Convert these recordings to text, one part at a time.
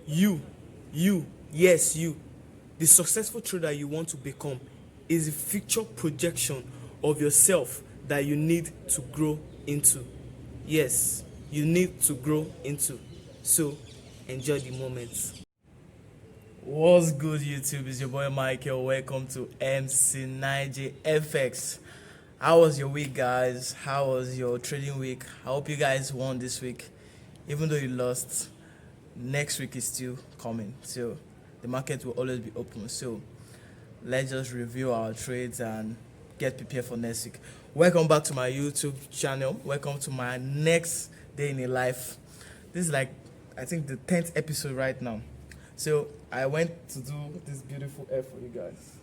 you, yes, you, the successful trader you want to become is a future projection of yourself that you need to grow into. Yes, you need to grow into. So, enjoy the moment. What's good, YouTube? It's your boy Michael. Welcome to MC Niger FX. How was your week, guys? How was your trading week? I hope you guys won this week. Even though you lost, next week is still coming. So, the market will always be open. So, let's just review our trades and get prepared for next week. Welcome back to my YouTube channel. Welcome to my next day in a life. This is like, I think, the 10th episode right now. So I went to do this beautiful hair for you guys.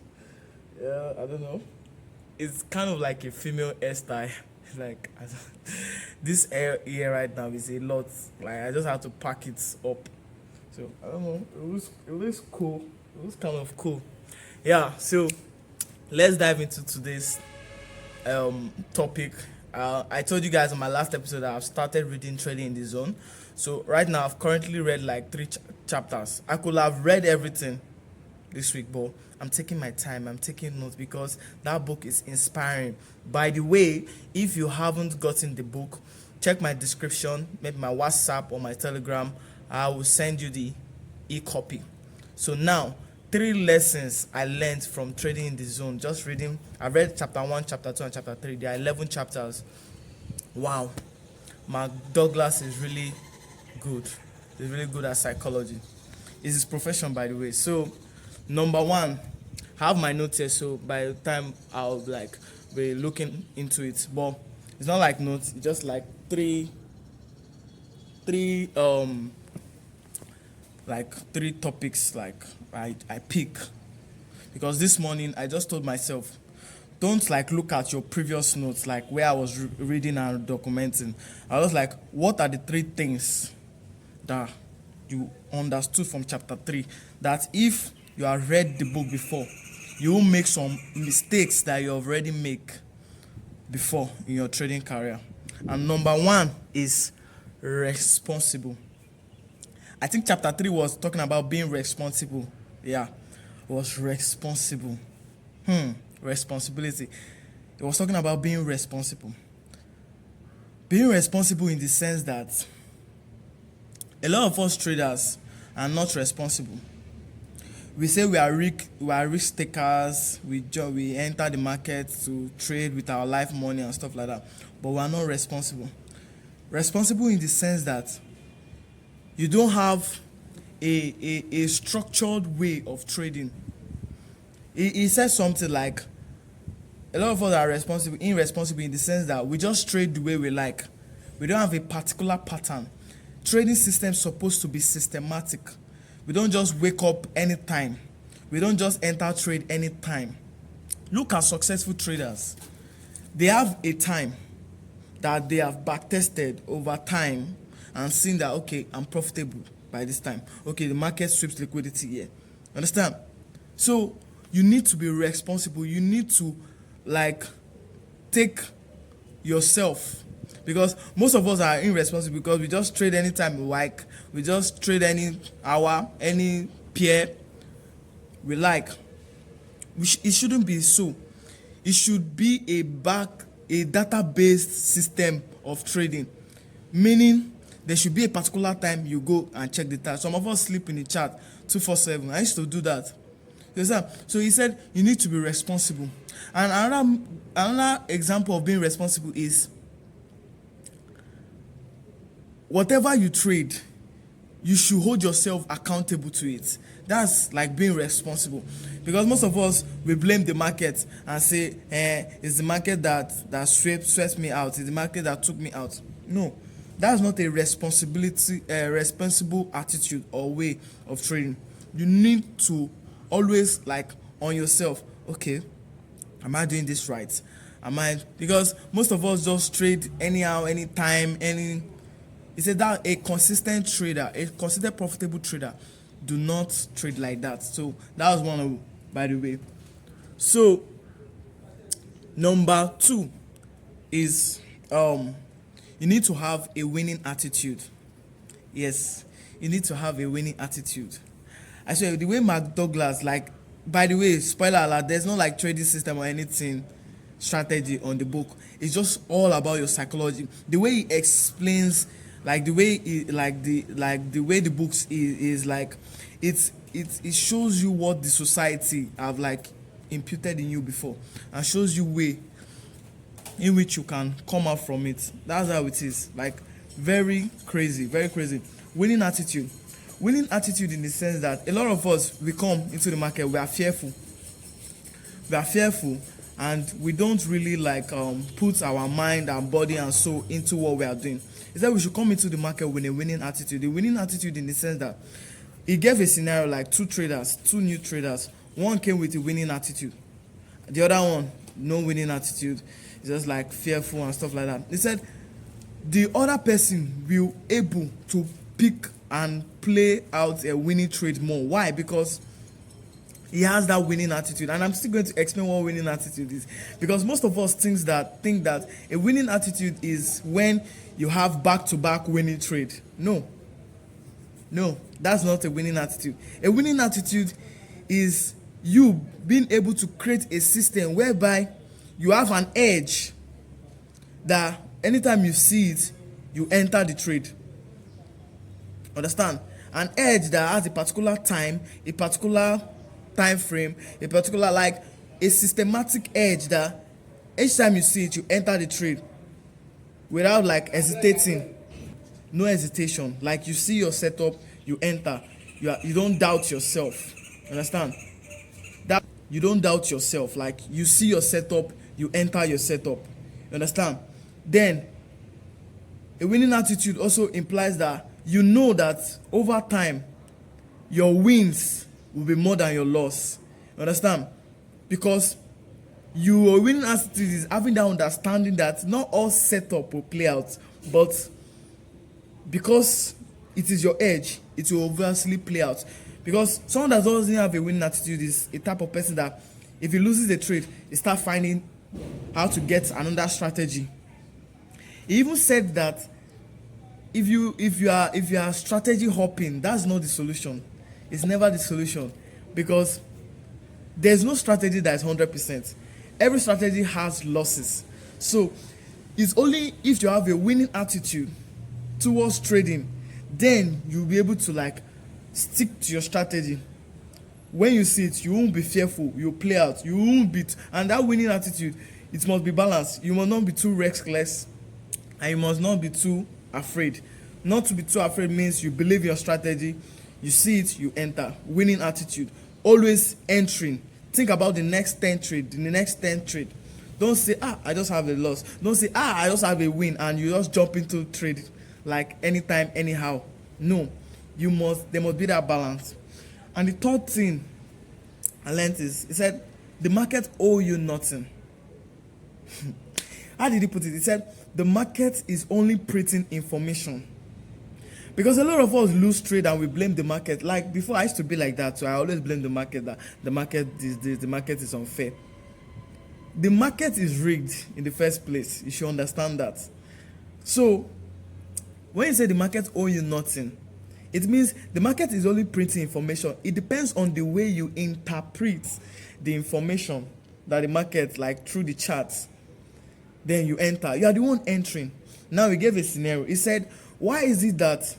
Yeah, I don't know. It's kind of like a female hairstyle. It's like this hair here right now is a lot. Like I just have to pack it up. So I don't know. It looks cool. It looks kind of cool. Yeah. So let's dive into today's topic. I told you guys on my last episode that I've started reading Trading in the Zone. So right now I've currently read like 3 chapters. I could have read everything this week, but I'm taking my time. I'm taking notes because that book is inspiring. By the way, if you haven't gotten the book, check my description, maybe my WhatsApp or my Telegram. I will send you the e-copy. So now, 3 lessons I learned from Trading in the Zone. Just reading. I read chapter 1, chapter 2, and chapter 3. There are 11 chapters. Wow. Mark Douglas is really good. He's really good at psychology. It's his profession, by the way. So, number 1, I have my notes here. So by the time I'll be looking into it, but it's not like notes. It's just like three topics I pick, because this morning I just told myself, don't look at your previous notes where I was reading and documenting. I was like, what are the 3 things that you understood from chapter 3 that if you have read the book before, you will make some mistakes that you already make before in your trading career. And number 1 is responsible. I think chapter 3 was talking about being responsible. Yeah, it was responsible. Responsibility. It was talking about being responsible. Being responsible in the sense that a lot of us traders are not responsible. We say we are risk takers. We enter the market to trade with our life money and stuff like that, but we are not responsible. Responsible in the sense that you don't have a structured way of trading. He says something like, a lot of us are irresponsible in the sense that we just trade the way we like. We don't have a particular pattern. Trading system is supposed to be systematic. We don't just wake up anytime. We don't just enter trade anytime. Look at successful traders. They have a time that they have backtested over time and seen that, okay, I'm profitable by this time. Okay, the market sweeps liquidity here. Understand? So you need to be responsible. You need to take yourself, because most of us are irresponsible because we just trade anytime we like. We just trade any hour, any pair we like. It shouldn't be so. It should be a data-based system of trading, meaning there should be a particular time you go and check the chart. Some of us sleep in the chart 247. I used to do that. So he said you need to be responsible. And another example of being responsible is whatever you trade, you should hold yourself accountable to it. That's like being responsible. Because most of us, we blame the market and say, it's the market that swept me out. It's the market that took me out. No, that's not a responsible attitude or way of trading. You need to always on yourself, okay, am I doing this right? Because most of us just trade anyhow, anytime, he said that a consistent trader, a consistent profitable trader, do not trade like that. So that was one of, by the way. So number 2 is you need to have a winning attitude. Yes, you need to have a winning attitude. I swear, the way Mark Douglas, like, by the way, spoiler alert, there's no like trading system or anything strategy on the book. It's just all about your psychology. The way he explains, like the way the way the books is like, it shows you what the society have like imputed in you before, and shows you way in which you can come out from it. That's how it is. Like, very crazy, very crazy. Winning attitude in the sense that a lot of us, we come into the market, we are fearful, and we don't really like put our mind and body and soul into what we are doing. Instead, we should come into the market with a winning attitude. The winning attitude in the sense that he gave a scenario like two new traders. One came with a winning attitude, the other one no winning attitude, just like fearful and stuff like that. He said the other person will able to pick and play out a winning trade more. Why? Because he has that winning attitude. And I'm still going to explain what winning attitude is, because most of us think that a winning attitude is when you have back-to-back winning trade. No, that's not a winning attitude. A winning attitude is you being able to create a system whereby you have an edge that anytime you see it, you enter the trade. Understand? An edge that has a particular time, a particular time frame, a particular, like, a systematic edge that each time you see it, you enter the trade without like hesitating. No hesitation. Like, you see your setup, you enter. You don't doubt yourself. Understand? That you don't doubt yourself. Like, you see your setup, you enter your setup. You understand? Then a winning attitude also implies that you know that over time your wins will be more than your loss. You understand? Because your winning attitude is having that understanding that not all setup will play out, but because it is your edge, it will obviously play out. Because someone that doesn't have a winning attitude is a type of person that if he loses a trade, he starts finding how to get another strategy. He even said that if you are strategy hopping, that's not the solution. It's never the solution, because there's no strategy that is 100%. Every strategy has losses. So it's only if you have a winning attitude towards trading, then you'll be able to like stick to your strategy. When you see it, you won't be fearful. You'll play out. You won't beat. And that winning attitude, it must be balanced. You must not be too reckless, and you must not be too afraid. Not to be too afraid means you believe in your strategy, you see it, you enter. Winning attitude. Always entering. Think about the next 10 trade. Don't say, I just have a loss. Don't say, I just have a win, and you just jump into trade like anytime, anyhow. No. There must be that balance. And the third thing I learned is, he said, the market owe you nothing. How did he put it? He said, the market is only printing information. Because a lot of us lose trade and we blame the market. Like before, I used to be like that, so I always blame the market, that the market is this, the market is unfair. The market is rigged in the first place. You should understand that. So when you say the market owe you nothing, it means the market is only printing information. It depends on the way you interpret the information that the market, like through the charts, then you enter. You are the one entering. Now he gave a scenario. He said, why is it that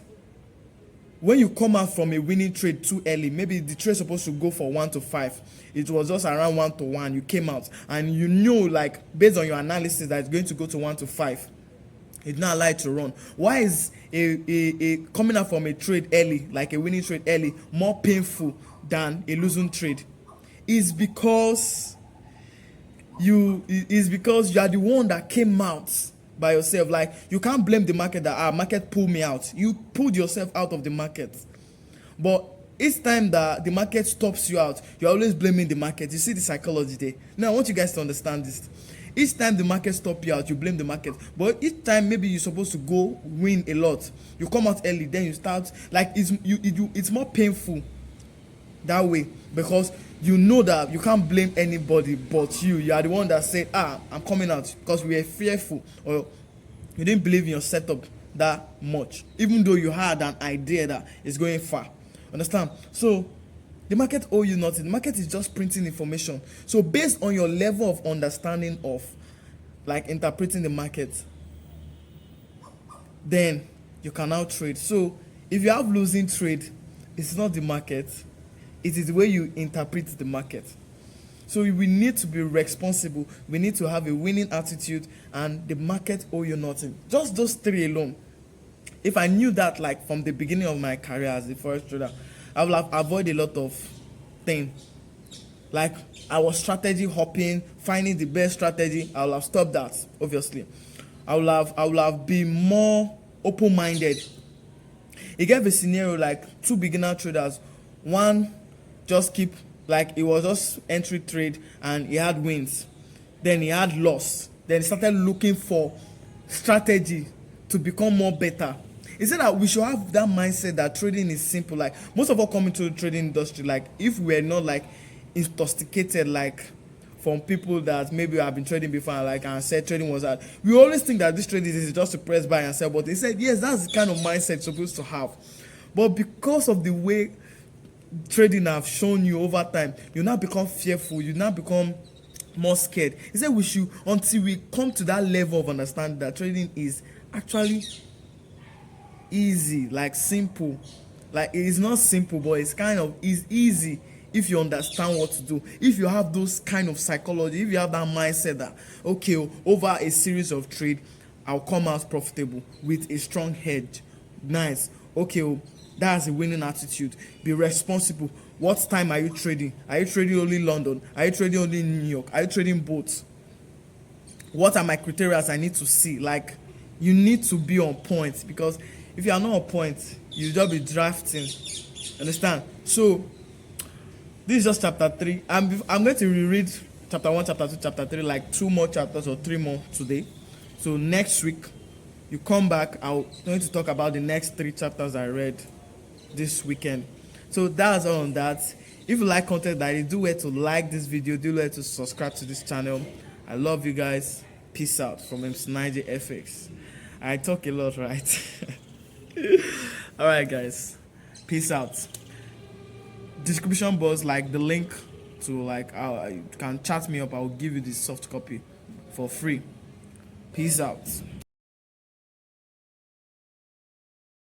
when you come out from a winning trade too early, maybe the trade is supposed to go for 1 to 5, it was just around 1 to 1, you came out and you knew, like based on your analysis, that it's going to go to 1 to 5, it's not allowed to run. Why is a coming out from a trade early, like a winning trade early, more painful than a losing trade? Is because you are the one that came out by yourself. Like, you can't blame the market that market pulled me out. You pulled yourself out of the market. But each time that the market stops you out, you're always blaming the market. You see the psychology there. Now I want you guys to understand this. Each time the market stops you out, you blame the market. But each time maybe you're supposed to go win a lot, you come out early, then you start, like, it's more painful that way, because you know that you can't blame anybody but you. You are the one that said, I'm coming out, because we were fearful, or you didn't believe in your setup that much, even though you had an idea that it's going far. Understand? So the market owe you nothing. The market is just printing information. So based on your level of understanding of like interpreting the market, then you can now trade. So if you have losing trade, it's not the market, it is the way you interpret the market. So we need to be responsible, we need to have a winning attitude, and the market owe you nothing. Just those three alone. If I knew that like from the beginning of my career as a forex trader, I would have avoided a lot of things. Like I was strategy hopping, finding the best strategy. I would have stopped that, obviously. I would have been more open-minded. He gave a scenario like two beginner traders. One just keep like it was just entry trade and he had wins. Then he had loss. Then he started looking for strategy to become more better. He said that we should have that mindset that trading is simple. Like most of us come into the trading industry, like if we're not like intoxicated, like from people that maybe have been trading before, like and said trading was hard, we always think that this trading is just to press buy and sell. But they said yes, that's the kind of mindset you're supposed to have. But because of the way trading have shown you over time, you now become fearful, you now become more scared. He said we should, until we come to that level of understanding that trading is actually easy, like simple. Like it is not simple, but it's kind of is easy if you understand what to do. If you have those kind of psychology, if you have that mindset that okay, over a series of trade I'll come out profitable with a strong hedge. Nice. Okay, that's a winning attitude. Be responsible. What time are you trading? Are you trading only London? Are you trading only New York? Are you trading both? What are my criteria I need to see? Like you need to be on point, because if you are not on point, you just be drafting. Understand? So this is just chapter 3. I'm going to reread chapter 1, chapter 2, chapter 3, like 2 more chapters or 3 more today. So next week you come back, I'm going to talk about the next 3 chapters I read this weekend. So that's all on that. If you like content like this, do well to like this video, do well to subscribe to this channel. I love you guys. Peace out from MC Niger FX. I talk a lot, right? Alright guys, peace out. Description box, like the link to like you can chat me up. I'll give you the soft copy for free. Peace out.